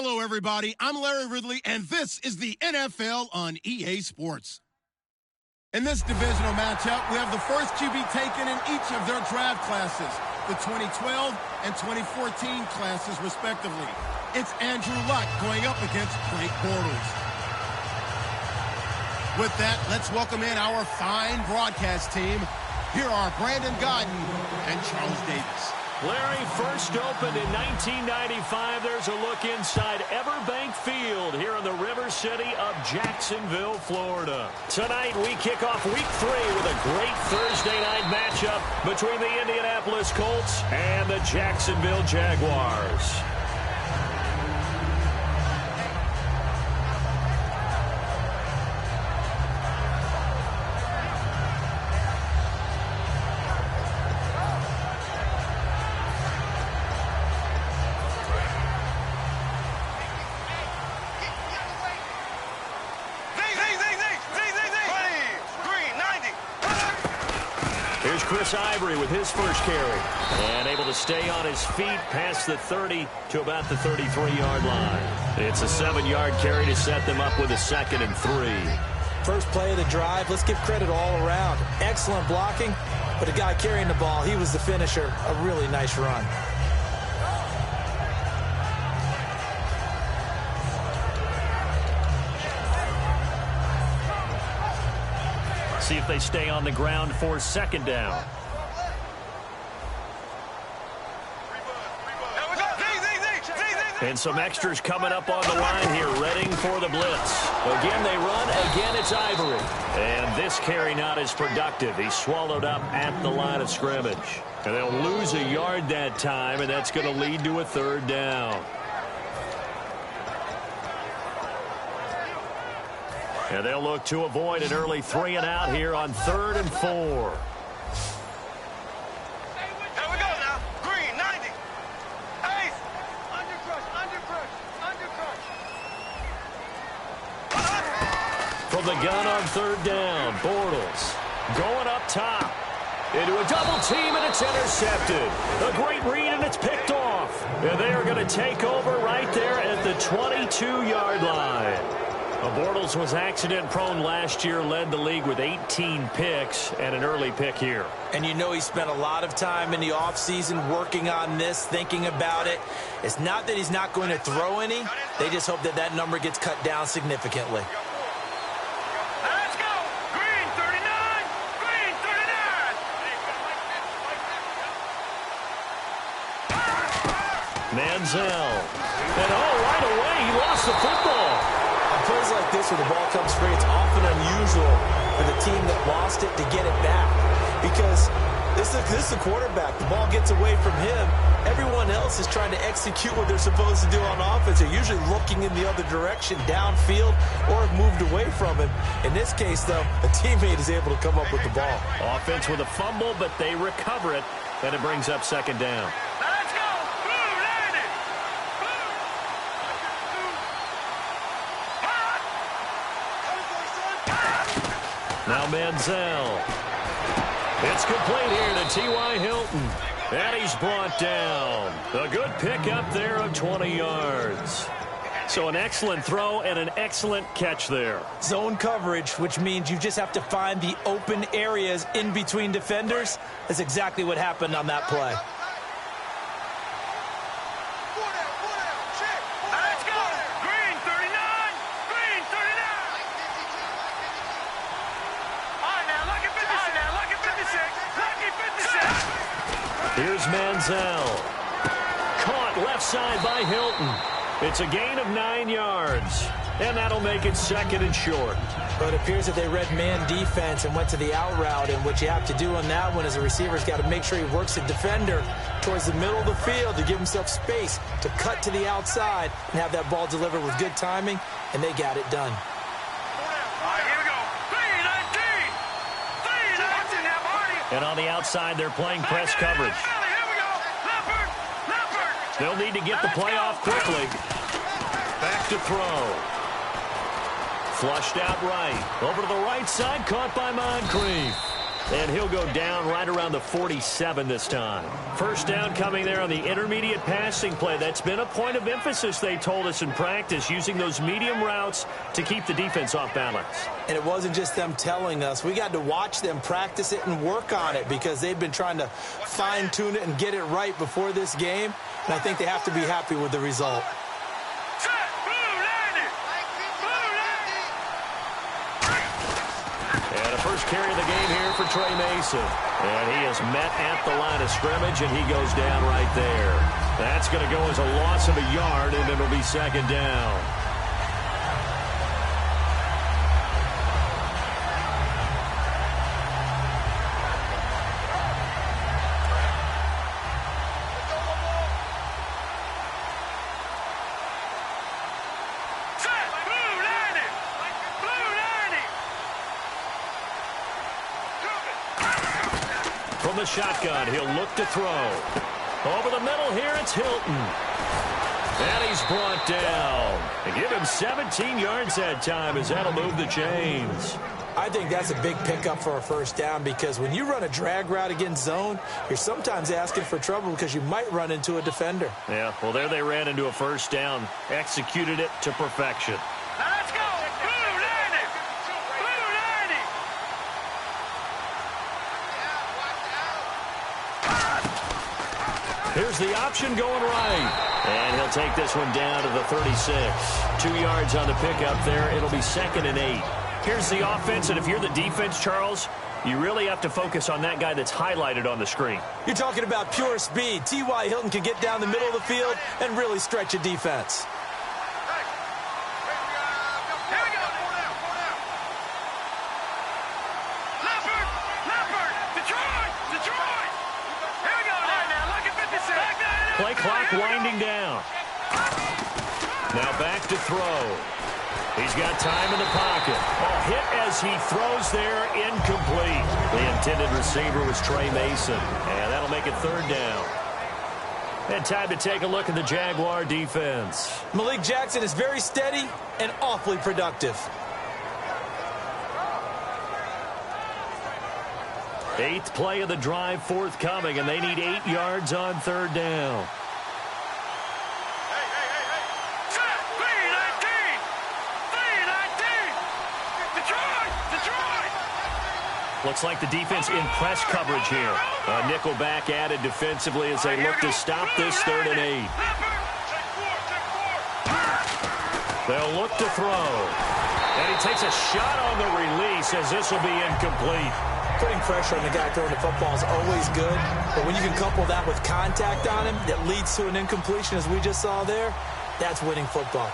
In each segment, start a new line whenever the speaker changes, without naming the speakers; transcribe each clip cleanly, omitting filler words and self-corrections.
Hello, everybody. I'm Larry Ridley, and this is the NFL on EA Sports. In this divisional matchup, we have the first QB taken in each of their draft classes, the 2012 and 2014 classes, respectively. It's Andrew Luck going up against Blake Bortles. With that, let's welcome in our fine broadcast team. Here are Brandon Godden and Charles Davis.
Larry, first opened in 1995. There's a look inside Everbank Field here in the River City of Jacksonville, Florida. Tonight, we kick off Week 3 with a great Thursday night matchup between the Indianapolis Colts and the Jacksonville Jaguars. Chris Ivory with his first carry. And able to stay on his feet past the 30 to about the 33-yard line. It's a 7-yard carry to set them up with a 2nd and 3.
First play of the drive, let's give credit all around. Excellent blocking, but the guy carrying the ball, he was the finisher. A really nice run.
See if they stay on the ground for 2nd down. And some extras coming up on the line here, readying for the blitz. Again, they run. Again, it's Ivory. And this carry not as productive. He's swallowed up at the line of scrimmage. And they'll lose a yard that time, and that's going to lead to a 3rd down. And they'll look to avoid an early 3 and out here on 3rd and 4.
Here we go now. Green, 90. Ace. Under crush.
From the gun on 3rd down, Bortles going up top. Into a double team, and it's intercepted. A great read, and it's picked off. And they are going to take over right there at the 22-yard line. Bortles was accident-prone last year, led the league with 18 picks and an early pick here.
And you know he spent a lot of time in the offseason working on this, thinking about it. It's not that he's not going to throw any. They just hope that that number gets cut down significantly.
Let's go. Green, 39. Green, 39.
Manziel. And right away, he lost the football.
Plays like this where the ball comes free, it's often unusual for the team that lost it to get it back. Because this is the quarterback. The ball gets away from him. Everyone else is trying to execute what they're supposed to do on offense. They're usually looking in the other direction, downfield, or have moved away from him. In this case, though, a teammate is able to come up with the ball.
Offense with a fumble, but they recover it, and it brings up 2nd down.
Let's go. Blue, landed.
Now Manziel. It's complete here to T.Y. Hilton. And he's brought down. A good pick up there of 20 yards. So an excellent throw and an excellent catch there.
Zone coverage, which means you just have to find the open areas in between defenders. That's exactly what happened on that play.
Let's go. Green, 39. Green, 39. All right, now, look at 56.
Here's Manziel. Caught left side by Hilton. It's a gain of 9 yards. And that'll make it 2nd and short.
But it appears that they read man defense and went to the out route. And what you have to do on that one as a receiver's got to make sure he works the defender towards the middle of the field to give himself space to cut to the outside and have that ball delivered with good timing. And they got it done.
All right, here we go. 3-19.
And on the outside, they're playing press coverage.
Here we go. Leopard.
They'll need to get the play off quickly. Back to throw. Flushed out right. Over to the right side, caught by Moncrief. And he'll go down right around the 47 this time. First down coming there on the intermediate passing play. That's been a point of emphasis, they told us in practice, using those medium routes to keep the defense off balance.
And it wasn't just them telling us. We got to watch them practice it and work on it because they've been trying to fine-tune it and get it right before this game. And I think they have to be happy with the result.
And a first carry of the game here for Trey Mason. And he is met at the line of scrimmage, and he goes down right there. That's going to go as a loss of a yard, and it'll be second down. From the shotgun, he'll look to throw. Over the middle here, it's Hilton. And he's brought down. And give him 17 yards that time as that'll move the chains.
I think that's a big pickup for a first down because when you run a drag route against zone, you're sometimes asking for trouble because you might run into a defender.
Yeah, well, there they ran into a first down. Executed it to perfection.
Now let's go. Blue 90. Blue 90.
Here's the option going right. And he'll take this one down to the 36. 2 yards on the pickup there. It'll be second and 8. Here's the offense, and if you're the defense, Charles, you really have to focus on that guy that's highlighted on the screen.
You're talking about pure speed. T.Y. Hilton can get down the middle of the field and really stretch a defense.
Play clock winding down. Now back to throw. He's got time in the pocket. Oh, hit as he throws there, incomplete. The intended receiver was Trey Mason, and that'll make it third down. And time to take a look at the Jaguar defense.
Malik Jackson is very steady and awfully productive.
8th play of the drive forthcoming, and they need 8 yards on third down. Looks like the defense in press coverage here. A nickel back added defensively as they look to stop this 3rd and 8. They'll look to throw. And he takes a shot on the release as this will be incomplete.
Putting pressure on the guy throwing the football is always good, but when you can couple that with contact on him that leads to an incompletion as we just saw there, that's winning football.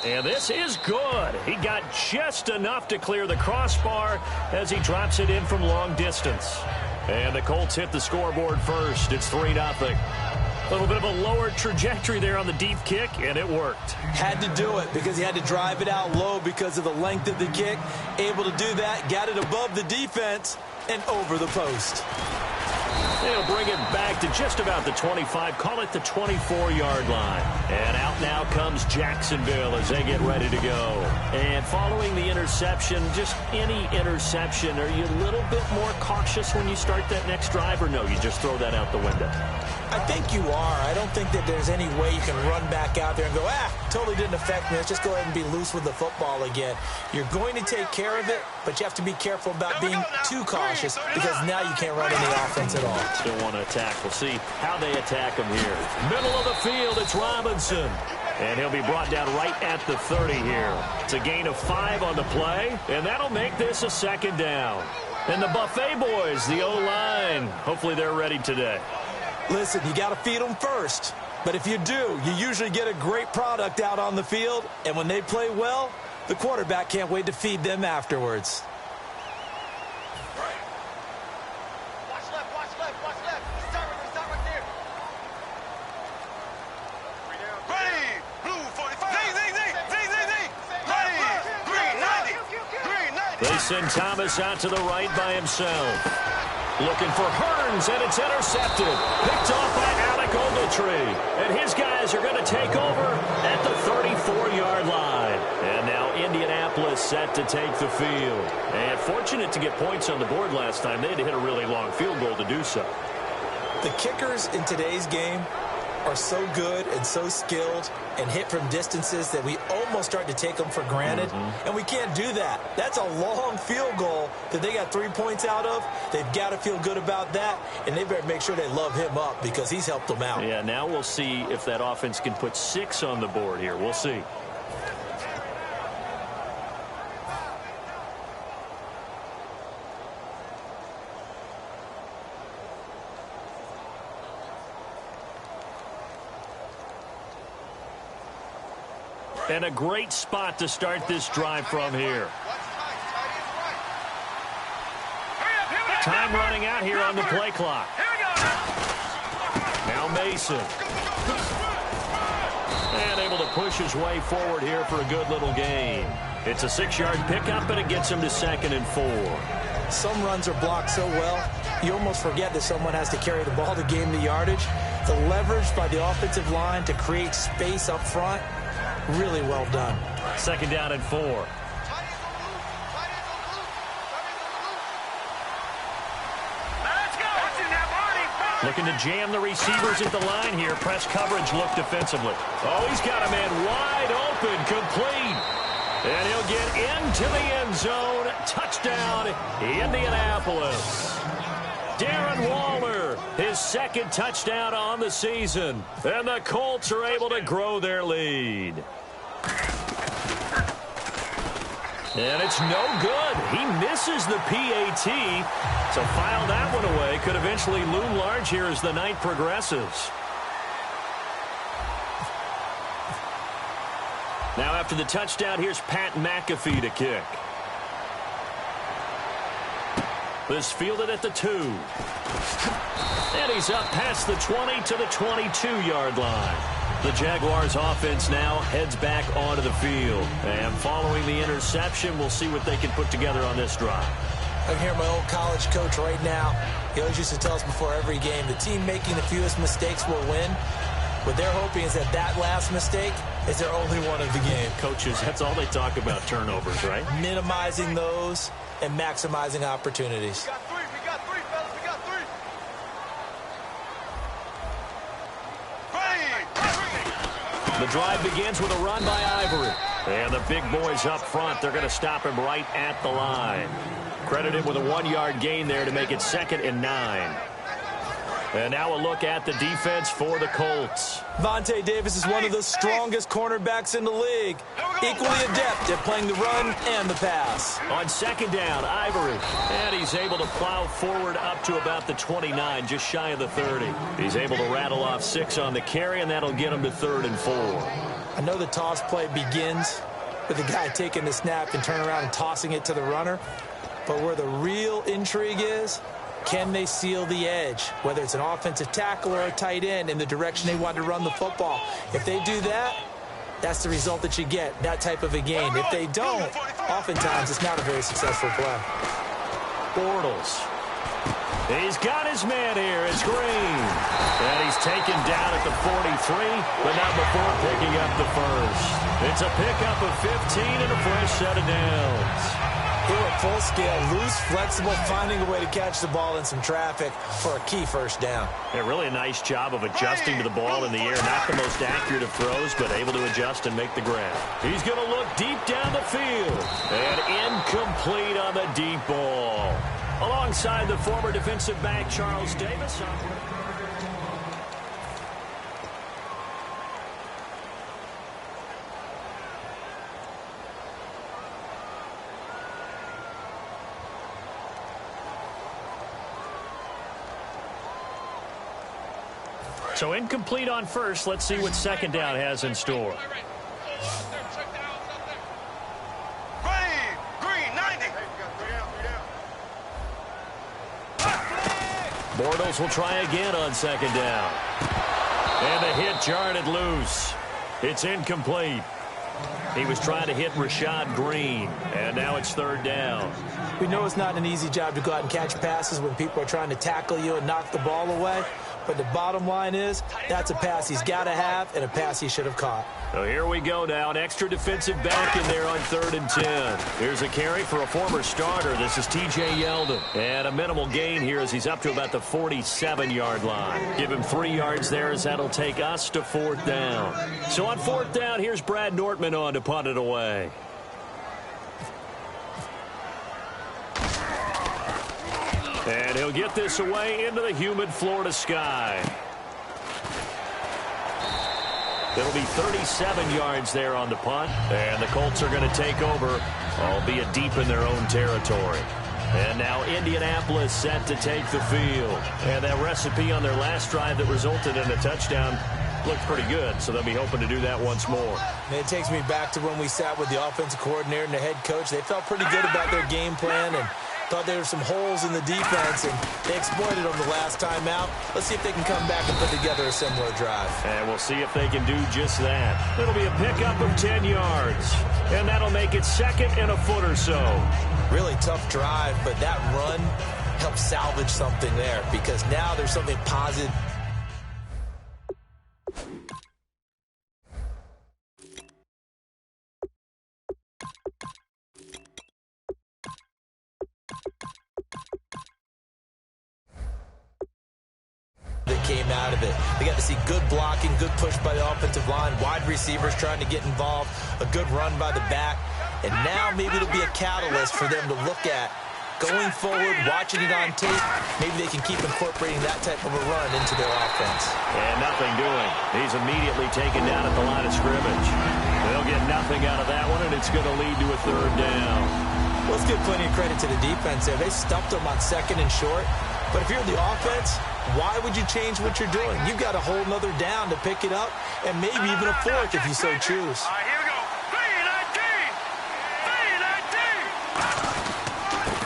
And this is good. He got just enough to clear the crossbar as he drops it in from long distance. And the Colts hit the scoreboard first. It's 3-0. A little bit of a lower trajectory there on the deep kick, and it worked.
Had to do it because he had to drive it out low because of the length of the kick. Able to do that, got it above the defense and over the post.
They'll bring it back to just about the 25, call it the 24-yard line. And out now comes Jacksonville as they get ready to go. And following the interception, just any interception, are you a little bit more cautious when you start that next drive, or no, you just throw that out the window?
I think you are. I don't think that there's any way you can run back out there and go, totally didn't affect me. Let's just go ahead and be loose with the football again. You're going to take care of it, but you have to be careful about being too cautious because now you can't run any offense at all.
Still want to attack. We'll see how they attack him here. Middle of the field, it's Robinson. And he'll be brought down right at the 30 here. It's a gain of 5 on the play, and that'll make this a second down. And the Buffet boys, the O-line, hopefully they're ready today.
Listen, you got to feed them first. But if you do, you usually get a great product out on the field. And when they play well, the quarterback can't wait to feed them afterwards.
Watch left, watch left, watch left. Start right there. Ready, blue 45. Ready, green 90. Green 90.
They send Thomas out to the right by himself. Looking for Hearns, and it's intercepted. Picked off by Alec Ogletree. And his guys are going to take over at the 34-yard line. And now Indianapolis set to take the field. And fortunate to get points on the board last time. They had to hit a really long field goal to do so.
The kickers in today's game are so good and so skilled and hit from distances that we almost start to take them for granted. And we can't do that. That's a long field goal that they got 3 points out of. They've got to feel good about that, and they better make sure they love him up because he's helped them out.
Yeah, now we'll see if that offense can put 6 on the board here. We'll see. And a great spot to start this drive from here. Time running out here on the play clock. Now Mason. And able to push his way forward here for a good little gain. It's a 6-yard pickup, and it gets him to 2nd and 4.
Some runs are blocked so well, you almost forget that someone has to carry the ball to gain the yardage. The leverage by the offensive line to create space up front, really well done.
2nd down and 4. Looking to jam the receivers at the line here. Press coverage look defensively. Oh, he's got a man wide open, complete. And he'll get into the end zone. Touchdown, Indianapolis. Darren Waller, his 2nd touchdown on the season. And the Colts are able to grow their lead. And it's no good. He misses the PAT. So file that one away. Could eventually loom large here as the night progresses. Now after the touchdown, here's Pat McAfee to kick. This fielded at the 2. And he's up past the 20 to the 22-yard line. The Jaguars offense now heads back onto the field. And following the interception, we'll see what they can put together on this drive.
I can hear my old college coach right now. He always used to tell us before every game, the team making the fewest mistakes will win. What they're hoping is that that last mistake is their only one of the game.
Coaches, that's all they talk about, turnovers, right?
Minimizing those and maximizing opportunities.
We got three, fellas. We got 3.
The drive begins with a run by Ivory. And the big boys up front, they're going to stop him right at the line. Credited with a 1-yard gain there to make it 2nd and 9. And now a look at the defense for the Colts.
Vontae Davis is one of the strongest cornerbacks in the league. Equally adept at playing the run and the pass.
On 2nd down, Ivory. And he's able to plow forward up to about the 29, just shy of the 30. He's able to rattle off 6 on the carry, and that'll get him to 3rd and 4.
I know the toss play begins with the guy taking the snap and turning around and tossing it to the runner. But where the real intrigue is, can they seal the edge, whether it's an offensive tackle or a tight end, in the direction they want to run the football? If they do that, that's the result that you get, that type of a gain. If they don't, oftentimes it's not a very successful play.
Bortles. He's got his man here. It's Green. And he's taken down at the 43, but not before picking up the first. It's a pickup of 15 and a fresh set of downs.
They were full scale, loose, flexible, finding a way to catch the ball in some traffic for a key first down.
Yeah, really a nice job of adjusting to the ball in the air. Not the most accurate of throws, but able to adjust and make the grab. He's going to look deep down the field. And incomplete on the deep ball. Alongside the former defensive back, Charles Davis. So incomplete on first. Let's see what 2nd down has in store.
Green, 90.
Bortles will try again on 2nd down. And the hit jarred it loose. It's incomplete. He was trying to hit Rashad Green, and now it's third down.
We know it's not an easy job to go out and catch passes when people are trying to tackle you and knock the ball away. But the bottom line is, that's a pass he's got to have and a pass he should have caught.
So here we go now. An extra defensive back in there on 3rd and 10. Here's a carry for a former starter. This is T.J. Yeldon. And a minimal gain here as he's up to about the 47-yard line. Give him 3 yards there as that'll take us to 4th down. So on 4th down, here's Brad Nortman on to punt it away. And he'll get this away into the humid Florida sky. It'll be 37 yards there on the punt. And the Colts are going to take over, albeit deep in their own territory. And now Indianapolis set to take the field. And that recipe on their last drive that resulted in a touchdown looked pretty good, so they'll be hoping to do that once more.
It takes me back to when we sat with the offensive coordinator and the head coach. They felt pretty good about their game plan and thought there were some holes in the defense, and they exploited them the last time out. Let's see if they can come back and put together a similar drive.
And we'll see if they can do just that. It'll be a pickup of 10 yards, and that'll make it 2nd and a foot or so.
Really tough drive, but that run helped salvage something there because now there's something positive. That came out of it. They got to see good blocking, good push by the offensive line, wide receivers trying to get involved, a good run by the back, and now maybe it'll be a catalyst for them to look at going forward, watching it on tape. Maybe they can keep incorporating that type of a run into their offense.
And nothing doing. He's immediately taken down at the line of scrimmage. They'll get nothing out of that one, and it's going to lead to a 3rd down.
Let's give plenty of credit to the defense there. They stuffed them on 2nd and short. But if you're the offense, why would you change what you're doing? You've got a whole nother down to pick it up, and maybe even a 4th if you so choose.
All right, here we go. 3-19.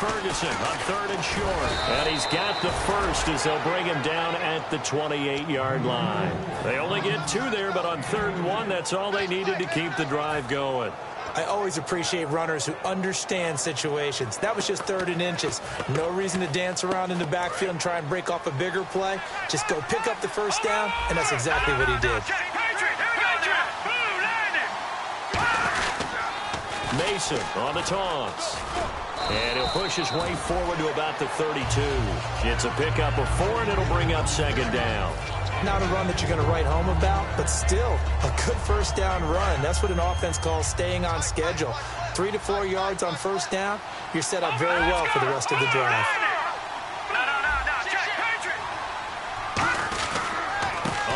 Ferguson on 3rd and short. And he's got the first as they'll bring him down at the 28-yard line. They only get 2 there, but on 3rd and 1, that's all they needed to keep the drive going.
I always appreciate runners who understand situations. That was just 3rd and inches. No reason to dance around in the backfield and try and break off a bigger play. Just go pick up the first down, and that's exactly what he did.
Mason on the taunts. And he'll push his way forward to about the 32. It's a pickup of 4, and it'll bring up 2nd down.
Not a run that you're going to write home about, but still a good first down run. That's what an offense calls staying on schedule. 3 to 4 yards on first down, you're set up very well for the rest of the drive.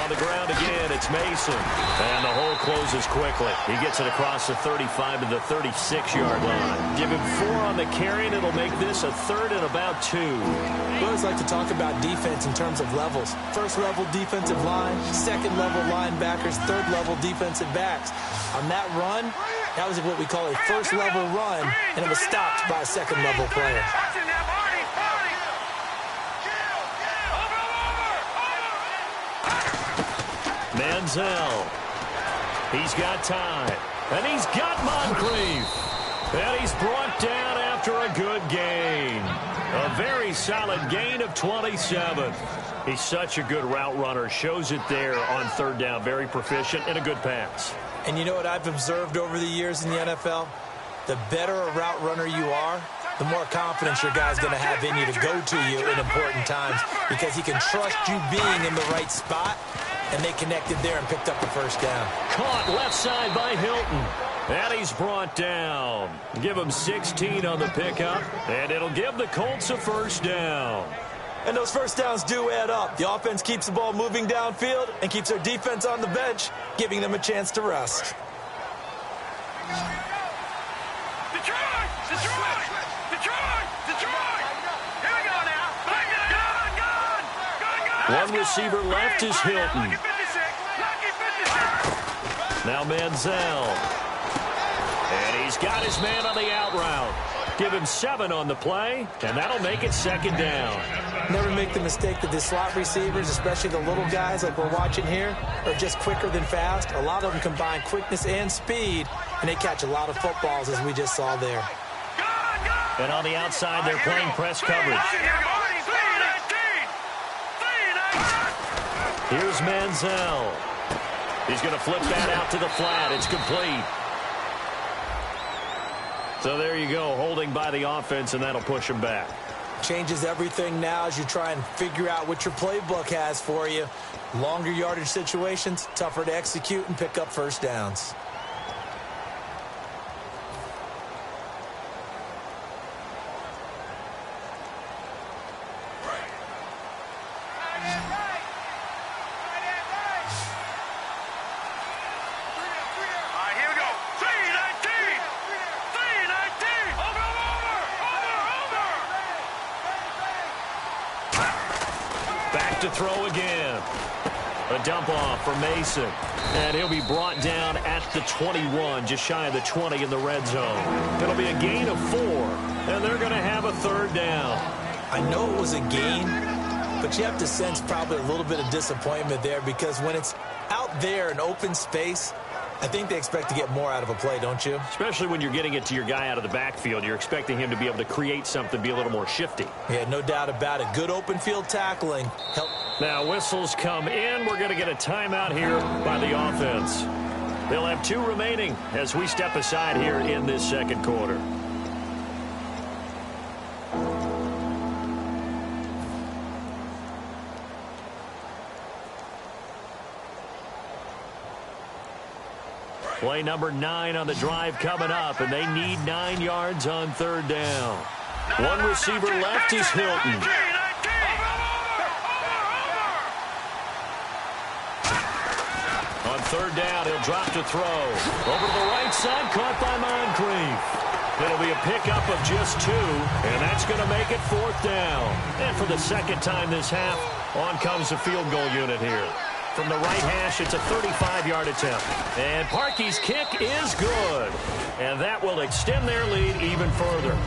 On the ground again, it's Mason. And the hole closes quickly. He gets it across the 35 to the 36-yard line. Give him 4 on the carry, and it'll make this a 3rd and about 2.
We always like to talk about defense in terms of levels. 1st level defensive line, 2nd level linebackers, 3rd level defensive backs. On that run, that was what we call a 1st level run, and it was stopped by a 2nd level player.
Manziel. He's got time. And he's got Moncrief. And he's brought down after a good gain. A very solid gain of 27. He's such a good route runner. Shows it there on 3rd down. Very proficient and a good pass.
And you know what I've observed over the years in the NFL? The better a route runner you are, the more confidence your guy's going to have in you to go to you in important times because he can trust you being in the right spot, and they connected there and picked up the first down.
Caught left side by Hilton. And he's brought down. Give him 16 on the pickup, and it'll give the Colts a first down.
And those first downs do add up. The offense keeps the ball moving downfield and keeps their defense on the bench, giving them a chance to rest.
Detroit! Detroit! Detroit! Detroit! Here we go now. Gun!
One receiver left is Hilton. Now Manziel. And he's got his man on the out route. Give him 7 on the play, and that'll make it 2nd down.
Never make the mistake that the slot receivers, especially the little guys like we're watching here, are just quicker than fast. A lot of them combine quickness and speed, and they catch a lot of footballs, as we just saw there.
And on the outside, they're playing press coverage. Here's Manziel. He's going to flip that out to the flat. It's complete. So there you go, holding by the offense, and that'll push him back.
Changes everything now as you try and figure out what your playbook has for you. Longer yardage situations, tougher to execute and pick up first downs.
To throw again. A dump off for Mason. And he'll be brought down at the 21, just shy of the 20 in the red zone. It'll be a gain of 4, and they're going to have a 3rd down.
I know it was a gain, but you have to sense probably a little bit of disappointment there, because when it's out there in open space, I think they expect to get more out of a play, don't you?
Especially when you're getting it to your guy out of the backfield. You're expecting him to be able to create something, be a little more shifty.
Yeah, no doubt about it. Good open field tackling.
Now whistles come in. We're going to get a timeout here by the offense. They'll have 2 remaining as we step aside here in this 2nd quarter. Play number 9 on the drive coming up, and they need 9 yards on 3rd down. One receiver left is Hilton. On 3rd down, he'll drop to throw. Over to the right side, caught by Moncrief. It'll be a pickup of just 2, and that's going to make it 4th down. And for the 2nd time this half, on comes the field goal unit here. From the right hash, it's a 35-yard attempt. And Parkey's kick is good. And that will extend their lead even further.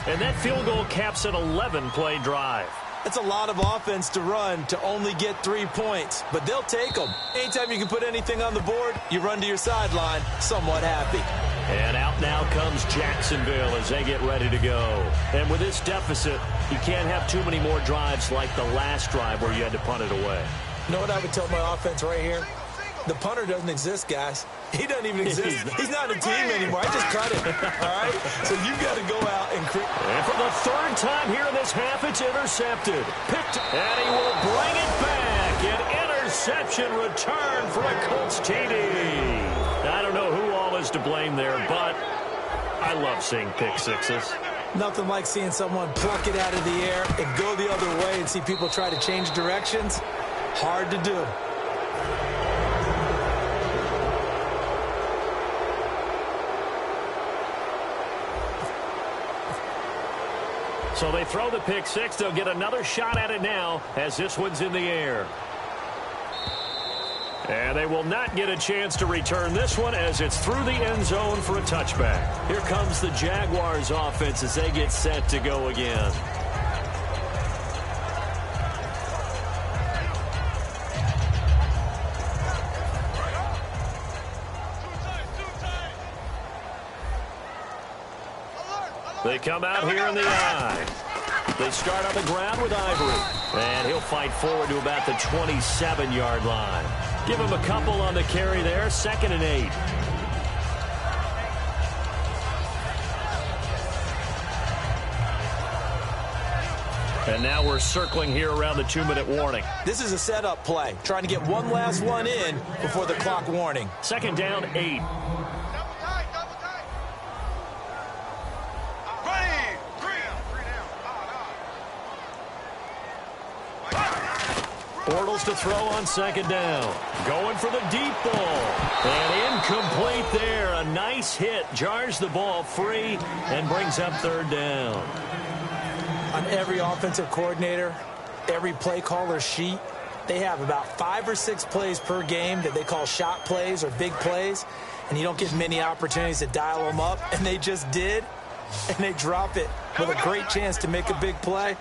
And that field goal caps an 11-play drive.
That's a lot of offense to run to only get 3 points, but they'll take them. Anytime you can put anything on the board, you run to your sideline somewhat happy.
And out now comes Jacksonville as they get ready to go. And with this deficit, you can't have too many more drives like the last drive where you had to punt it away.
You know what I would tell my offense right here? The punter doesn't exist, guys. He doesn't even exist. He's not a team anymore. I just cut it. All right? So you've got to go out and create.
And for the 3rd time here in this half, it's intercepted. Picked, and he will bring it back. An interception return for a Colts TD. I don't know who all is to blame there, but I love seeing pick sixes.
Nothing like seeing someone pluck it out of the air and go the other way and see people try to change directions. Hard to do.
So they throw the pick 6. They'll get another shot at it now as this one's in the air. And they will not get a chance to return this one as it's through the end zone for a touchback. Here comes the Jaguars offense as they get set to go again. They come out here in the eye. They start on the ground with Ivory. And he'll fight forward to about the 27-yard line. Give him a couple on the carry there. 2nd and 8. And now we're circling here around the 2-minute warning.
This is a setup play. Trying to get one last one in before the clock warning.
2nd down, 8. Bortles to throw on 2nd down. Going for the deep ball. And incomplete there. A nice hit. Jars the ball free and brings up 3rd down.
On every offensive coordinator, every play caller sheet, they have about 5 or 6 plays per game that they call shot plays or big plays, and you don't get many opportunities to dial them up, and they just did. and they drop it with a great chance to make a big play,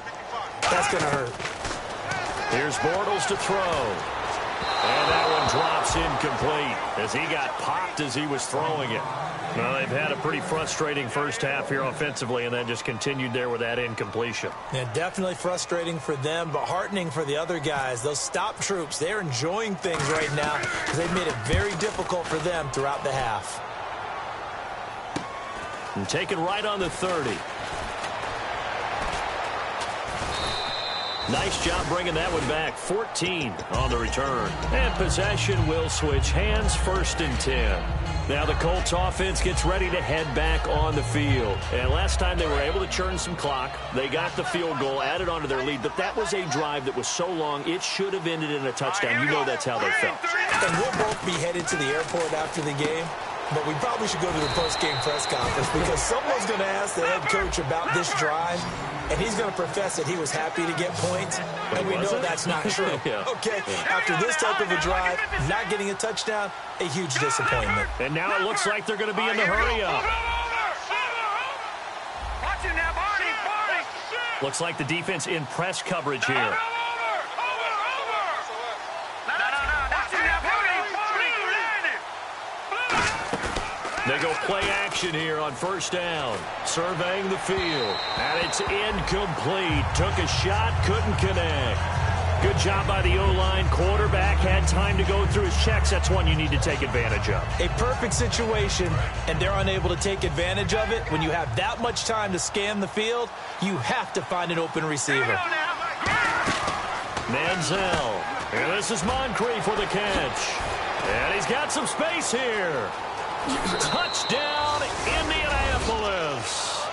that's going to hurt.
Here's Bortles to throw. And that one drops incomplete as he got popped as he was throwing it. Well, they've had a pretty frustrating first half here offensively, and then just continued there with that incompletion.
Yeah, definitely frustrating for them, but heartening for the other guys. Those stop troops, they're enjoying things right now because they've made it very difficult for them throughout the half.
And taken right on the 30. Nice job bringing that one back. 14 on the return. And possession will switch hands, 1st and 10. Now the Colts offense gets ready to head back on the field. And last time they were able to churn some clock. They got the field goal, added onto their lead. But that was a drive that was so long, it should have ended in a touchdown. You know that's how they felt.
And we'll both be headed to the airport after the game. But we probably should go to the post-game press conference because someone's going to ask the head coach about this drive, and he's going to profess that he was happy to get points, and we know that's not true.
Yeah.
Okay, after this type of a drive, not getting a touchdown, a huge disappointment.
And now it looks like they're going to be in the hurry-up. Looks like the defense in press coverage here. They go play action here on 1st down. Surveying the field. And it's incomplete. Took a shot, couldn't connect. Good job by the O-line. Quarterback had time to go through his checks. That's one you need to take advantage of.
A perfect situation, and they're unable to take advantage of it. When you have that much time to scan the field, you have to find an open receiver.
Manziel. And this is Moncrief for the catch. And he's got some space here. Touchdown, Indianapolis.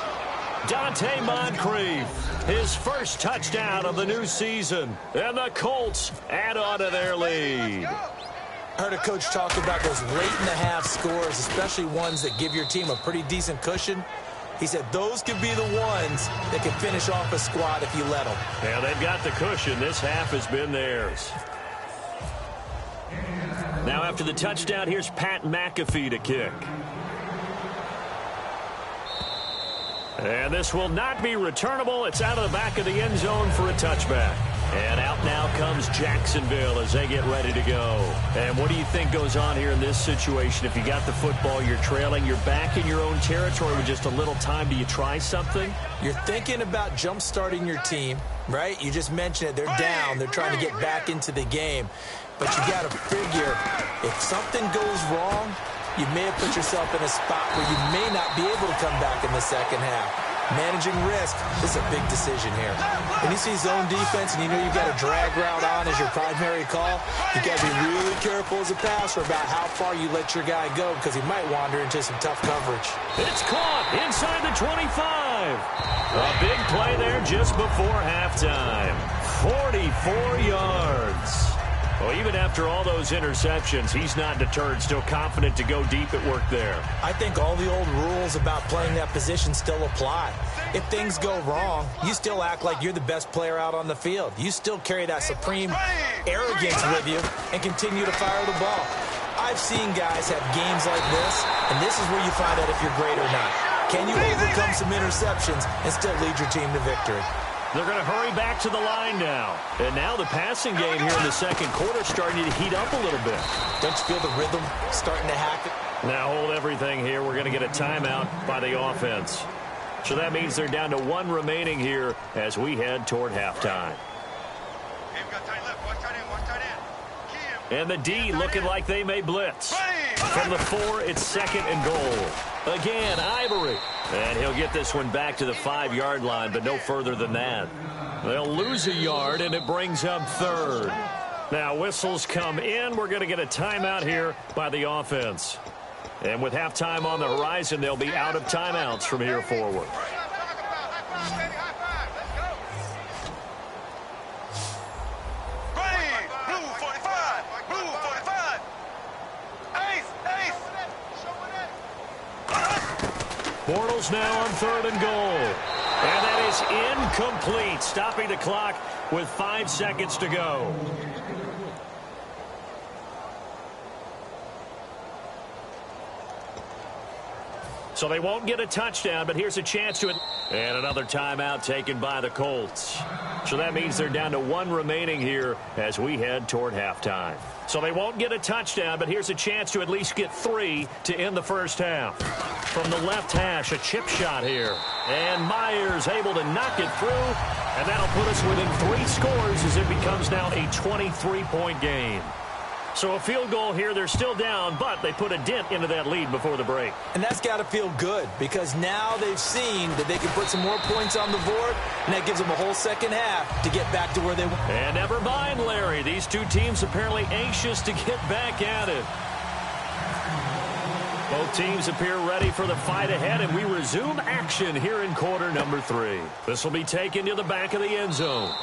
Dante Moncrief, his first touchdown of the new season. And the Colts add on to their lead.
I heard a coach talk about those late-in-the-half scores, especially ones that give your team a pretty decent cushion. He said those could be the ones that can finish off a squad if you let them.
Yeah, they've got the cushion. This half has been theirs. Now after the touchdown, here's Pat McAfee to kick. And this will not be returnable. It's out of the back of the end zone for a touchback. And out now comes Jacksonville as they get ready to go. And what do you think goes on here in this situation? If you got the football, you're trailing, you're back in your own territory with just a little time. Do you try something?
You're thinking about jump-starting your team, right? You just mentioned it. They're down. They're trying to get back into the game. But you got to figure, if something goes wrong, you may have put yourself in a spot where you may not be able to come back in the second half. Managing risk is a big decision here. When you see zone defense and you know you've got a drag route on as your primary call, you got to be really careful as a passer about how far you let your guy go because he might wander into some tough coverage.
It's caught inside the 25. A big play there just before halftime. 44 yards. Well, even after all those interceptions, he's not deterred, still confident to go deep at work there.
I think all the old rules about playing that position still apply. If things go wrong, you still act like you're the best player out on the field. You still carry that supreme arrogance with you and continue to fire the ball. I've seen guys have games like this, and this is where you find out if you're great or not. Can you overcome some interceptions and still lead your team to victory?
They're going to hurry back to the line now. And now the passing game here in the second quarter starting to heat up a little bit.
Don't you feel the rhythm starting to happen?
Now hold everything here. We're going to get a timeout by the offense. So that means they're down to one remaining here as we head toward halftime. And the D looking like they may blitz. From the 4, it's 2nd and goal. Again, Ivory. And he'll get this one back to the 5-yard line, but no further than that. They'll lose a yard, and it brings up 3rd. Now, whistles come in. We're going to get a timeout here by the offense. And with halftime on the horizon, they'll be out of timeouts from here forward. Bortles now on 3rd and goal. And that is incomplete, stopping the clock with 5 seconds to go. So they won't get a touchdown, but here's a chance to it. And another timeout taken by the Colts. So that means they're down to 1 remaining here as we head toward halftime. So they won't get a touchdown, but here's a chance to at least get 3 to end the first half. From the left hash, a chip shot here. And Myers able to knock it through. And that'll put us within 3 scores as it becomes now a 23-point game. So a field goal here, they're still down, but they put a dent into that lead before the break.
And that's got to feel good because now they've seen that they can put some more points on the board, and that gives them a whole second half to get back to where they want.
And never mind, Larry. These two teams apparently anxious to get back at it. Both teams appear ready for the fight ahead, and we resume action here in quarter number 3. This will be taken to the back of the end zone.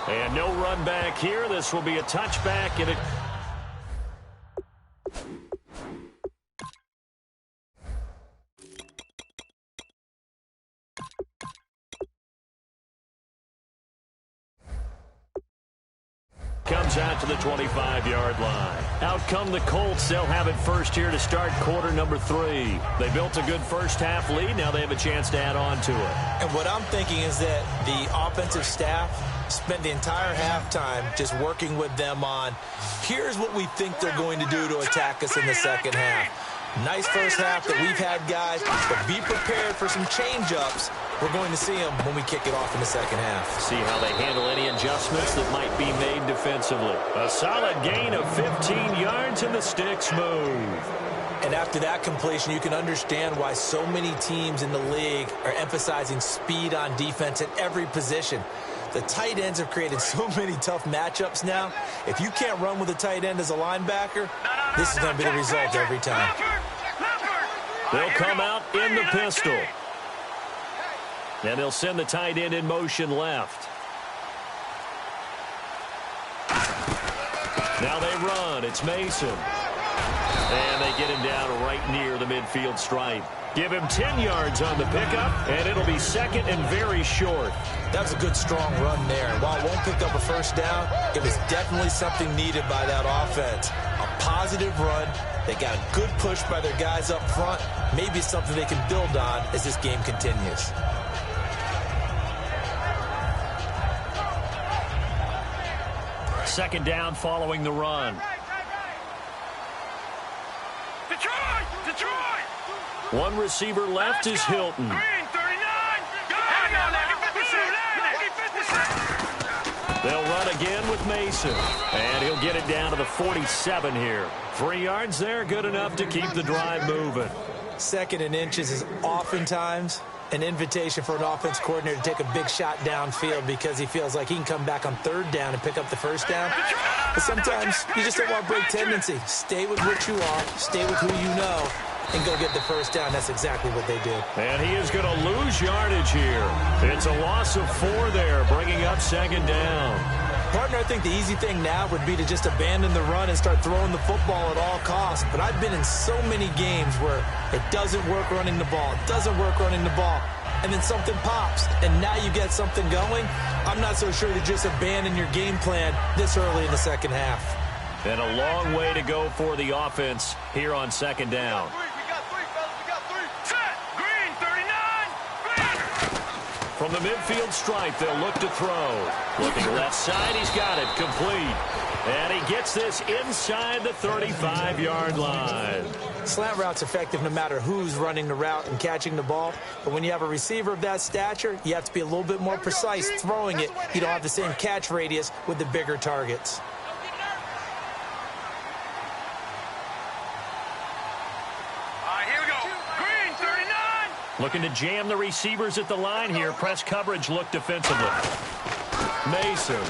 And no run back here. This will be a touchback, and it... comes out to the 25-yard line. Out come the Colts. They'll have it first here to start quarter number 3. They built a good first half lead. Now they have a chance to add on to it.
And what I'm thinking is that the offensive staff spent the entire halftime just working with them on, here's what we think they're going to do to attack us in the second half. Nice first half that we've had, guys, but be prepared for some change-ups. We're going to see them when we kick it off in the second half.
See how they handle any adjustments that might be made defensively. A solid gain of 15 yards, and the sticks move.
And after that completion, you can understand why so many teams in the league are emphasizing speed on defense at every position. The tight ends have created so many tough matchups now. If you can't run with a tight end as a linebacker, this is going to be the result every time.
They'll come out in the pistol. And they'll send the tight end in motion left. Now they run. It's Mason. And they get him down right near the midfield stripe. Give him 10 yards on the pickup, and it'll be second and very short.
That was a good, strong run there. While it won't pick up a first down, it was definitely something needed by that offense. A positive run. They got a good push by their guys up front. Maybe it's something they can build on as this game continues.
Second down following the run.
Detroit!
One receiver left is Hilton.
Green, 39!
They'll run again with Mason. And he'll get it down to the 47 here. 3 yards there, good enough to keep the drive moving.
Second and inches is oftentimes an invitation for an offense coordinator to take a big shot downfield because he feels like he can come back on third down and pick up the first down. But sometimes you just don't want to break tendency. Stay with what you are, stay with who you know, and go get the first down. That's exactly what they did.
And he is going to lose yardage here. It's a loss of 4 there, bringing up second down.
Partner, I think the easy thing now would be to just abandon the run and start throwing the football at all costs. But I've been in so many games where it doesn't work running the ball. It doesn't work running the ball. And then something pops, and now you get something going. I'm not so sure to just abandon your game plan this early in the second half.
And a long way to go for the offense here on second down. From the midfield stripe, they'll look to throw. Looking left side, he's got it complete. And he gets this inside the 35-yard line.
Slant route's effective no matter who's running the route and catching the ball. But when you have a receiver of that stature, you have to be a little bit more precise throwing it. You don't have the same catch radius with the bigger targets.
Looking to jam the receivers at the line here. Press coverage look defensively. Mason.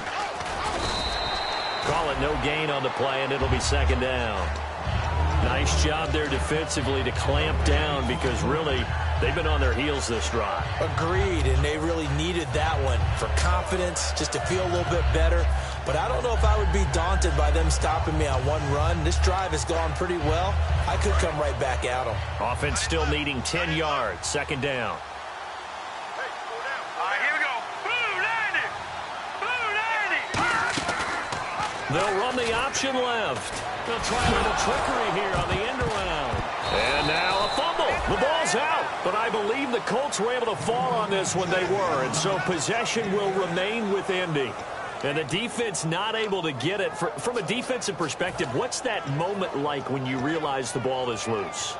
Call it no gain on the play, and it'll be second down. Nice job there defensively to clamp down because really they've been on their heels this drive.
Agreed, and they really needed that one for confidence, just to feel a little bit better. But I don't know if I would be daunted by them stopping me on one run. This drive has gone pretty well. I could come right back at them.
Offense still needing 10 yards. Second down.
All right, here we go. Blue 90!
They'll run the option left. They'll try a little trickery here on the end around. And now a fumble. The ball's out. But I believe the Colts were able to fall on this when they were, and so possession will remain with Indy. And the defense not able to get it. From a defensive perspective, what's that moment like when you realize the ball is loose?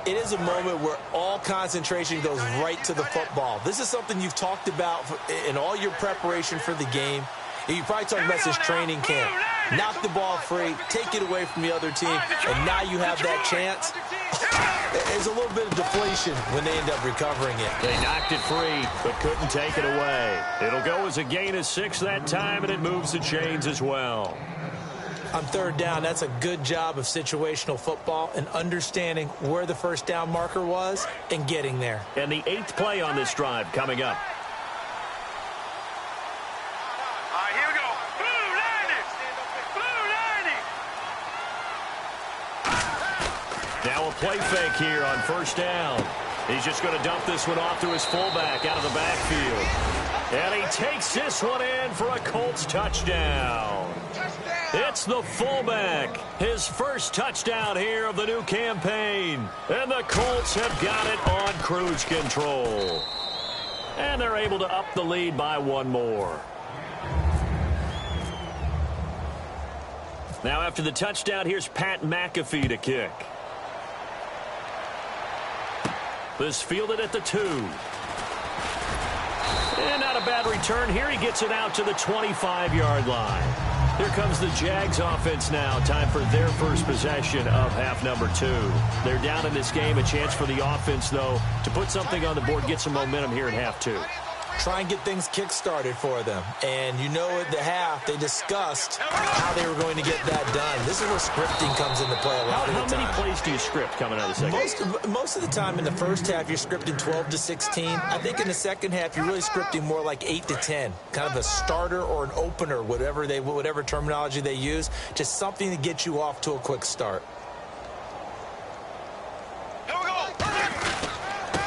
It is a moment where all concentration goes right to the football. This is something you've talked about in all your preparation for the game. You probably talked about this training camp. Knock the ball free, take it away from the other team, and now you have that chance. There's a little bit of deflation when they end up recovering it.
They knocked it free, but couldn't take it away. It'll go as a gain of 6 that time, and it moves the chains as well.
On third down, that's a good job of situational football and understanding where the first down marker was and getting there.
And the 8th play on this drive coming up.
All right, here we go. Blue 90. Blue 90.
Now a play fake here on first down. He's just going to dump this one off to his fullback out of the backfield. And he takes this one in for a Colts touchdown. It's the fullback. His first touchdown here of the new campaign. And the Colts have got it on cruise control. And they're able to up the lead by 1 more. Now after the touchdown, here's Pat McAfee to kick. This fielded at the 2. And not a bad return here. He gets it out to the 25-yard line. Here comes the Jags offense now. Time for their first possession of half number 2. They're down in this game. A chance for the offense, though, to put something on the board, get some momentum here in half 2.
Try and get things kick-started for them. And you know at the half, they discussed how they were going to get that done. This is where scripting comes into play a lot of the time.
How many plays do you script coming out of the second?
Most of the time in the first half, you're scripting 12 to 16. I think in the second half, you're really scripting more like 8 to 10. Kind of a starter or an opener, whatever terminology they use. Just something to get you off to a quick start.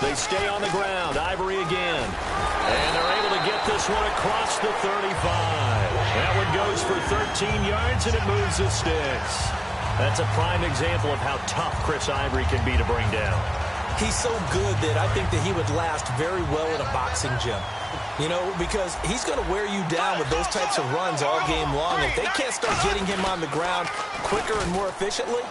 They stay on the ground. Ivory again. And they're able to get this one across the 35. That one goes for 13 yards, and it moves the sticks. That's a prime example of how tough Chris Ivory can be to bring down.
He's so good that I think that he would last very well in a boxing gym. You know, because he's going to wear you down with those types of runs all game long. If they can't start getting him on the ground quicker and more efficiently,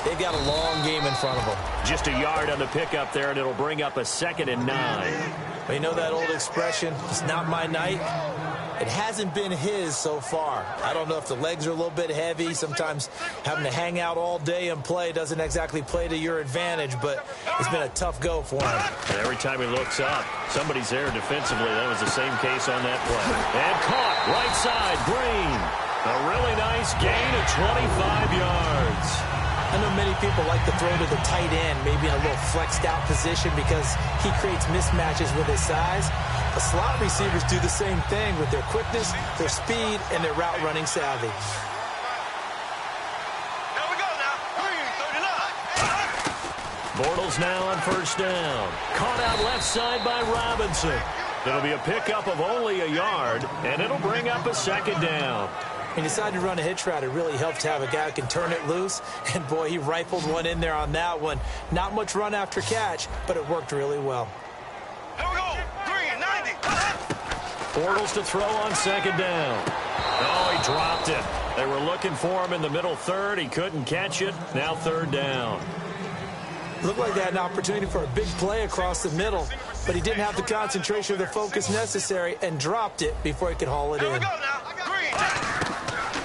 they've got a long game in front of them.
Just a yard on the pickup there, and it'll bring up a 2nd and 9.
But you know that old expression, it's not my night? It hasn't been his so far. I don't know if the legs are a little bit heavy. Sometimes having to hang out all day and play doesn't exactly play to your advantage, but it's been a tough go for him.
And every time he looks up, somebody's there defensively. That was the same case on that play. And caught, right side, Green. A really nice gain of 25 yards.
I know many people like to throw to the tight end, maybe in a little flexed out position because he creates mismatches with his size. The slot receivers do the same thing with their quickness, their speed, and their route running savvy.
Here we go now. Green 39.
Bortles now on first down. Caught out left side by Robinson. It'll be a pickup of only a yard, and it'll bring up a 2nd down.
He decided to run a hitch route. It really helped to have a guy who can turn it loose. And, boy, he rifled one in there on that one. Not much run after catch, but it worked really well.
Here we go. Green 90.
Bortles to throw on 2nd down. Oh, he dropped it. They were looking for him in the middle third. He couldn't catch it. Now 3rd down.
Looked like they had an opportunity for a big play across the middle, but he didn't have the concentration or the focus necessary and dropped it before he could haul it
Here we
in.
go now. Green.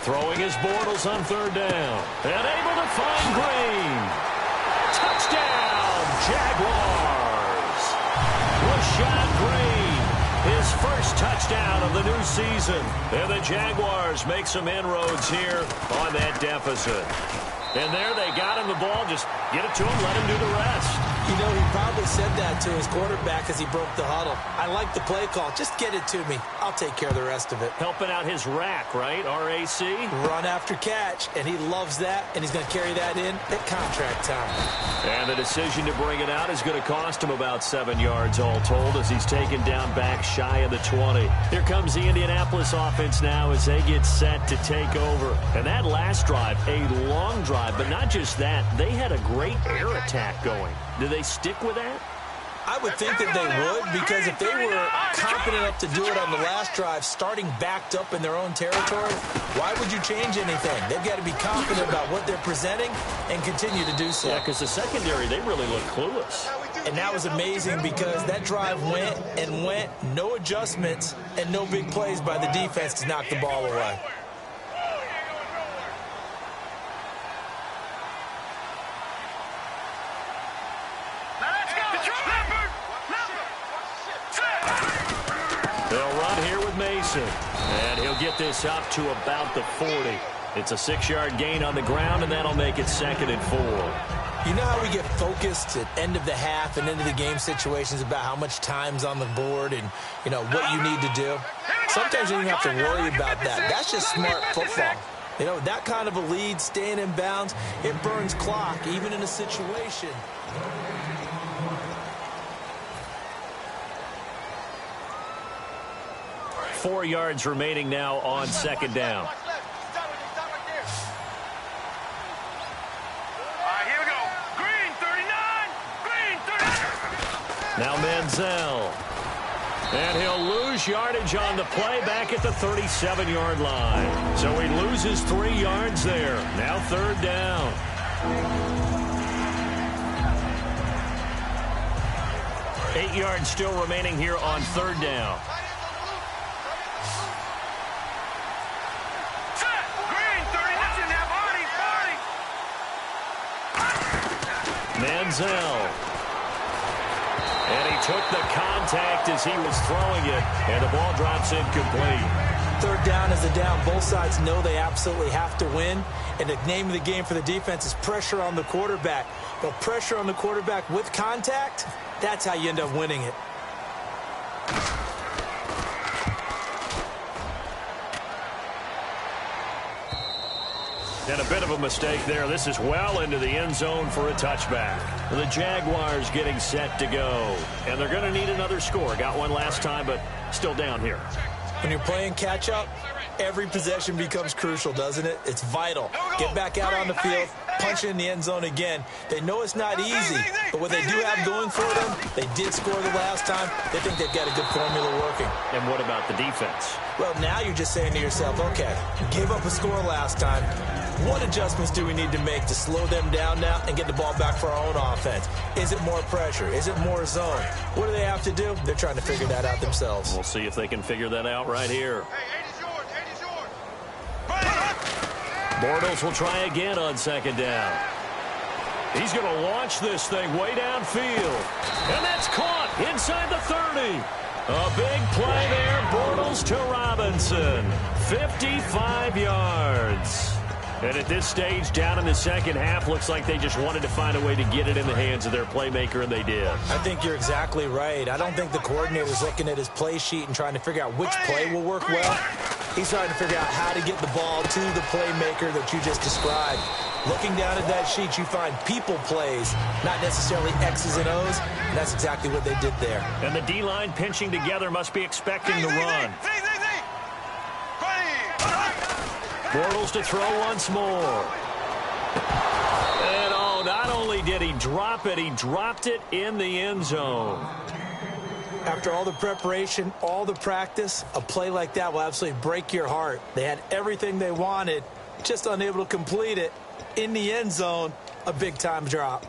Throwing his Bortles on 3rd down. And able to find Green. Touchdown, Jaguars. Rashad Green, his first touchdown of the new season. And the Jaguars make some inroads here on that deficit. And there they got him the ball. Just get it to him, let him do the rest.
You know, he probably said that to his quarterback as he broke the huddle. I like the play call. Just get it to me. I'll take care of the rest of it.
Helping out his rack, right? R-A-C?
Run after catch, and he loves that, and he's going to carry that in at contract time.
And the decision to bring it out is going to cost him about 7 yards all told as he's taken down back shy of the 20. Here comes the Indianapolis offense now as they get set to take over. And that last drive, a long drive, but not just that. They had a great air attack going. Do they stick with that?
I would think that they would, because if they were confident enough to do it on the last drive, starting backed up in their own territory, why would you change anything? They've got to be confident about what they're presenting and continue to do so.
Yeah, because the secondary, they really look clueless.
And that was amazing because that drive went and went, no adjustments and no big plays by the defense to knock the ball away.
They'll run here with Mason. And he'll get this up to about the 40. It's a 6-yard gain on the ground, and that'll make it 2nd and 4.
You know how we get focused at end of the half and into the game situations about how much time's on the board and, you know, what you need to do? Sometimes you don't have to worry about that. That's just smart football. You know, that kind of a lead, staying in bounds, it burns clock, even in a situation.
Four yards remaining now on 2nd down. Now Manziel. And he'll lose yardage on the play back at the 37-yard line. So he loses 3 yards there. Now 3rd down. Eight yards still remaining here on 3rd down. Manziel. And he took the contact as he was throwing it, and the ball drops incomplete.
3rd down is a down. Both sides know they absolutely have to win, and the name of the game for the defense is pressure on the quarterback. But pressure on the quarterback with contact, that's how you end up winning it.
And a bit of a mistake there. This is well into the end zone for a touchback. The Jaguars getting set to go. And they're going to need another score. Got one last time, but still down here.
When you're playing catch-up, every possession becomes crucial, doesn't it? It's vital. Get back out on the field, punch it in the end zone again. They know it's not easy, but what they do have going for them, they did score the last time. They think they've got a good formula working.
And what about the defense?
Well, now you're just saying to yourself, okay, gave up a score last time. What adjustments do we need to make to slow them down now and get the ball back for our own offense? Is it more pressure? Is it more zone? What do they have to do? They're trying to figure that out themselves.
We'll see if they can figure that out right here. Bortles will try again on 2nd down. He's going to launch this thing way downfield. And that's caught inside the 30. A big play there, Bortles to Robinson. 55 yards. And at this stage, down in the 2nd half, looks like they just wanted to find a way to get it in the hands of their playmaker, and they did.
I think you're exactly right. I don't think the coordinator's looking at his play sheet and trying to figure out which play will work well. He's trying to figure out how to get the ball to the playmaker that you just described. Looking down at that sheet, you find people plays, not necessarily X's and O's, and that's exactly what they did there.
And the D-line pinching together must be expecting the run. Bortles to throw once more. And oh, not only did he drop it, he dropped it in the end zone.
After all the preparation, all the practice, a play like that will absolutely break your heart. They had everything they wanted, just unable to complete it. In the end zone, a big-time drop.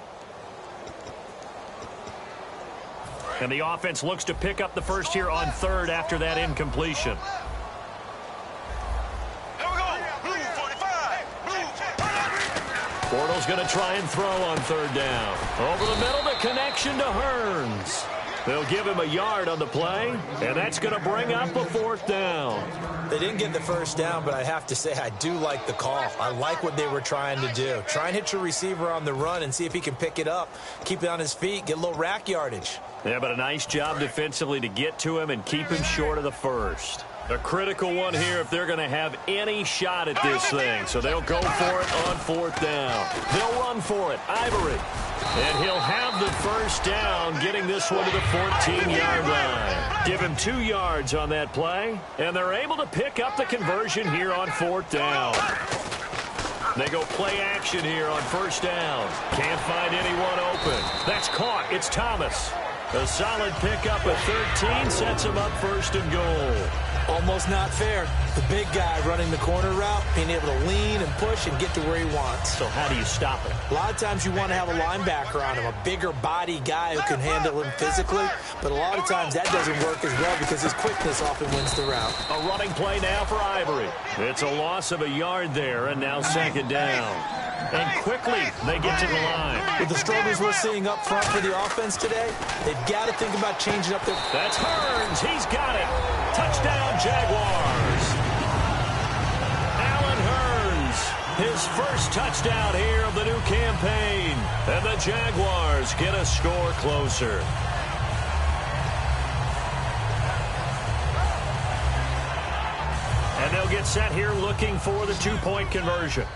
And the offense looks to pick up the first here on 3rd after that incompletion. Bortles going to try and throw on 3rd down. Over the middle, the connection to Hearns. They'll give him a yard on the play, and that's going to bring up a 4th down.
They didn't get the first down, but I have to say I do like the call. I like what they were trying to do. Try and hit your receiver on the run and see if he can pick it up, keep it on his feet, get a little rack yardage.
Yeah, but a nice job defensively to get to him and keep him short of the first. A critical one here if they're going to have any shot at this thing. So they'll go for it on 4th down. They'll run for it. Ivory. And he'll have the first down, getting this one to the 14-yard line. Give him 2 yards on that play, and they're able to pick up the conversion here on 4th down. They go play action here on 1st down. Can't find anyone open. That's caught. It's Thomas. A solid pickup of 13 sets him up first and goal.
Almost not fair. The big guy running the corner route, being able to lean and push and get to where he wants.
So how do you stop it?
A lot of times you want to have a linebacker on him, a bigger body guy who can handle him physically, but a lot of times that doesn't work as well because his quickness often wins the route.
A running play now for Ivory. It's a loss of a yard there, and now second down. And quickly they get to the line.
With the struggles we're seeing up front for the offense today, they've got to think about changing up their...
That's Hearns. He's got it. Touchdown, Jaguars. Allen Hearns, his first touchdown here of the new campaign. And the Jaguars get a score closer. And they'll get set here looking for the two-point conversion.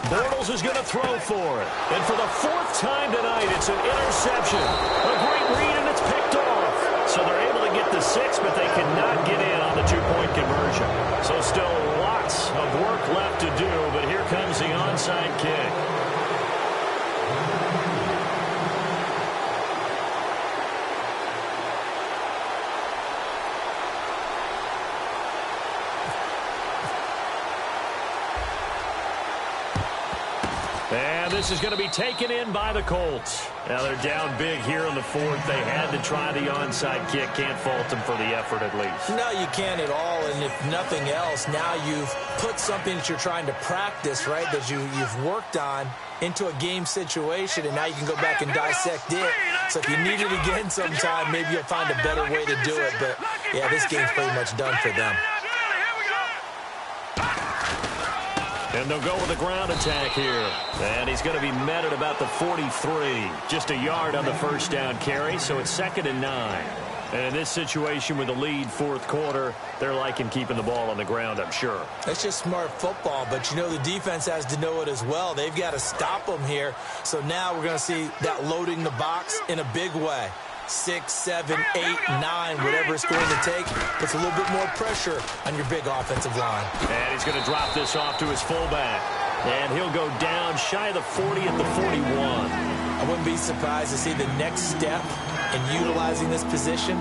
Bortles is going to throw for it. And for the fourth time tonight, it's an interception. A great read, and it's picked off. So they're able to get the 6, but they cannot get in on the two-point conversion. So still lots of work left to do, but here comes the onside kick. And this is going to be taken in by the Colts. Now they're down big here in the fourth. They had to try the onside kick. Can't fault them for the effort at least.
No, you can't at all. And if nothing else, now you've put something that you're trying to practice, right, that you've worked on into a game situation, and now you can go back and dissect it. So if you need it again sometime, maybe you'll find a better way to do it. But, yeah, this game's pretty much done for them.
And they'll go with a ground attack here. And he's going to be met at about the 43. Just a yard on the first down carry, so it's 2nd and 9. And in this situation with the lead fourth quarter, they're liking keeping the ball on the ground, I'm sure.
It's just smart football, but you know the defense has to know it as well. They've got to stop them here. So now we're going to see that loading the box in a big way. 6, 7, 8, 9, whatever it's going to take, puts a little bit more pressure on your big offensive line.
And he's going to drop this off to his fullback. And he'll go down shy of the 40 at the 41.
I wouldn't be surprised to see the next step in utilizing this position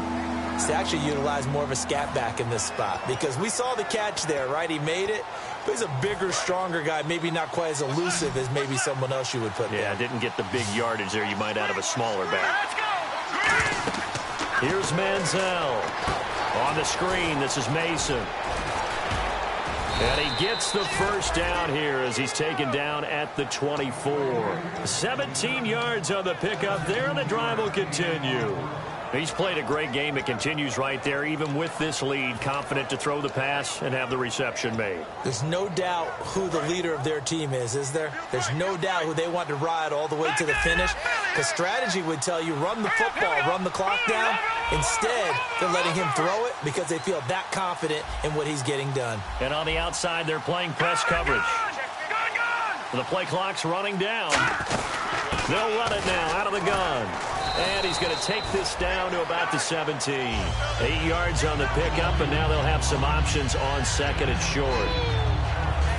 is to actually utilize more of a scat back in this spot. Because we saw the catch there, right? He made it. But he's a bigger, stronger guy, maybe not quite as elusive as maybe someone else you would put there.
Yeah, didn't get the big yardage there you might out of a smaller back. Here's Manziel. On the screen, this is Mason. And he gets the first down here as he's taken down at the 24. 17 yards on the pickup there, and the drive will continue. He's played a great game. It continues right there, even with this lead, confident to throw the pass and have the reception made.
There's no doubt who the leader of their team is there? There's no doubt who they want to ride all the way to the finish. Because strategy would tell you run the football, run the clock down. Instead, they're letting him throw it because they feel that confident in what he's getting done.
And on the outside, they're playing press coverage. The play clock's running down. They'll run it now out of the gun. And he's going to take this down to about the 17. 8 yards on the pickup, and now they'll have some options on second and short.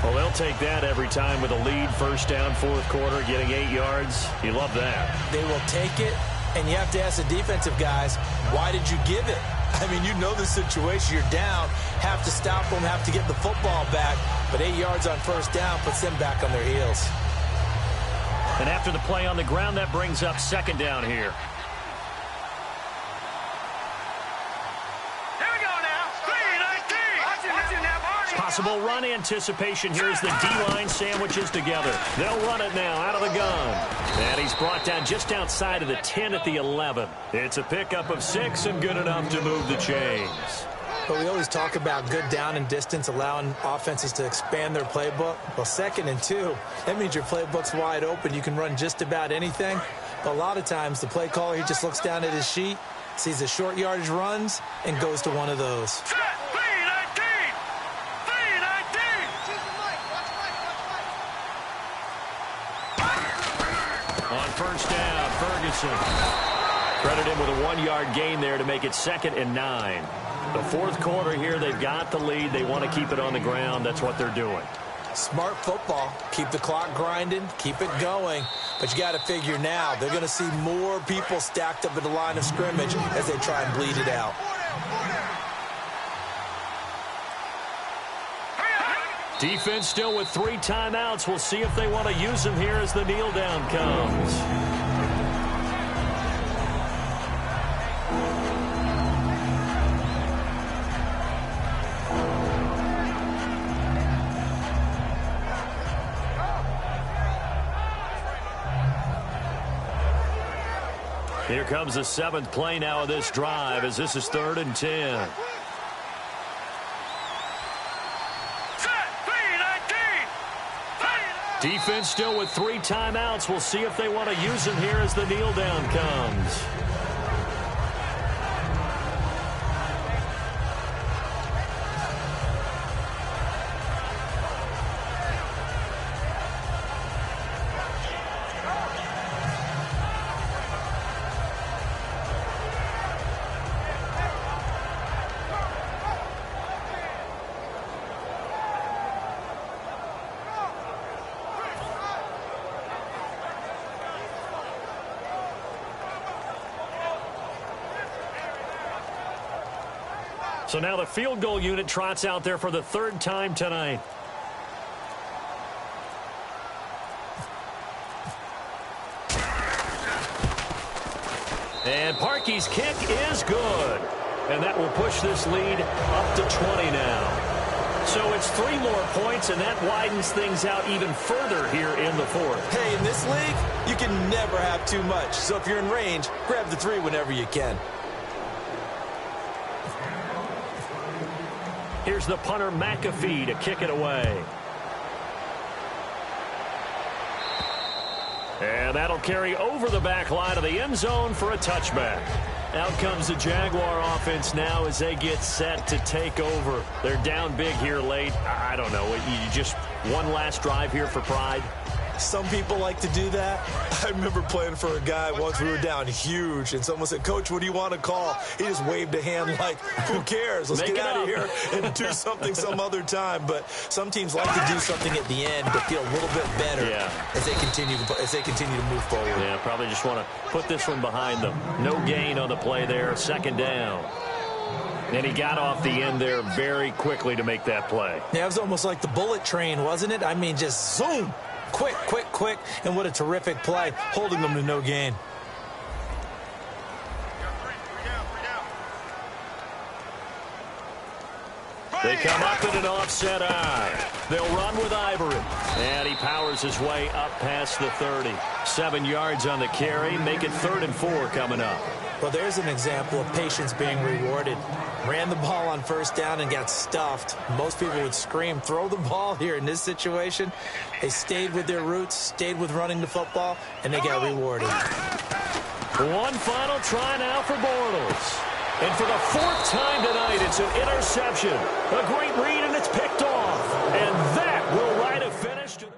Well, they'll take that every time with a lead, first down, fourth quarter, getting 8 yards. You love that.
They will take it, and you have to ask the defensive guys, why did you give it? I mean, you know the situation. You're down, have to stop them, have to get the football back. But 8 yards on first down puts them back on their heels.
And after the play on the ground, that brings up second down here. Possible run anticipation. Here's the D-line sandwiches together. They'll run it now out of the gun. And he's brought down just outside of the 10 at the 11. It's a pickup of 6 and good enough to move the chains.
But we always talk about good down and distance, allowing offenses to expand their playbook. Well, 2nd and 2, that means your playbook's wide open. You can run just about anything. But a lot of times, the play caller, he just looks down at his sheet, sees the short yardage runs, and goes to one of those.
On first down, Ferguson. Credit him with a 1-yard gain there to make it 2nd and 9. The fourth quarter here, they've got the lead. They want to keep it on the ground. That's what they're doing.
Smart football. Keep the clock grinding, keep it going. But you got to figure now, they're going to see more people stacked up at the line of scrimmage as they try and bleed it out.
Defense still with 3 timeouts. We'll see if they want to use them here as the kneel down comes. Here comes the 7th play now of this drive as this is 3rd and 10. Defense still with 3 timeouts. We'll see if they want to use them here as the kneel down comes. So now the field goal unit trots out there for the 3rd time tonight. And Parkey's kick is good. And that will push this lead up to 20 now. So it's 3 more points, and that widens things out even further here in the 4th.
Hey, in this league, you can never have too much. So if you're in range, grab the 3 whenever you can.
Here's the punter, McAfee, to kick it away. And that'll carry over the back line of the end zone for a touchback. Out comes the Jaguar offense now as they get set to take over. They're down big here late. I don't know. You just one last drive here for pride?
Some people like to do that. I remember playing for a guy once. We were down huge, and someone said, "Coach, what do you want to call?" He just waved a hand like, who cares? Let's get out of here and do something some other time. But some teams like to do something at the end to feel a little bit better as they continue to move forward.
Yeah, probably just want to put this one behind them. No gain on the play there. 2nd down. And he got off the end there very quickly to make that play.
Yeah, it was almost like the bullet train, wasn't it? I mean, just zoom. Quick, quick, quick, and what a terrific play, holding them to no gain.
They come up in an offset eye. They'll run with Ivory. And he powers his way up past the 30. 7 yards on the carry. Make it 3rd and 4 coming up.
Well, there's an example of patience being rewarded. Ran the ball on 1st down and got stuffed. Most people would scream, throw the ball here. In this situation, they stayed with their roots, stayed with running the football, and they got rewarded.
One final try now for Bortles. And for the 4th time tonight, it's an interception. A great read, and it's picked off. And that will write a finish to the...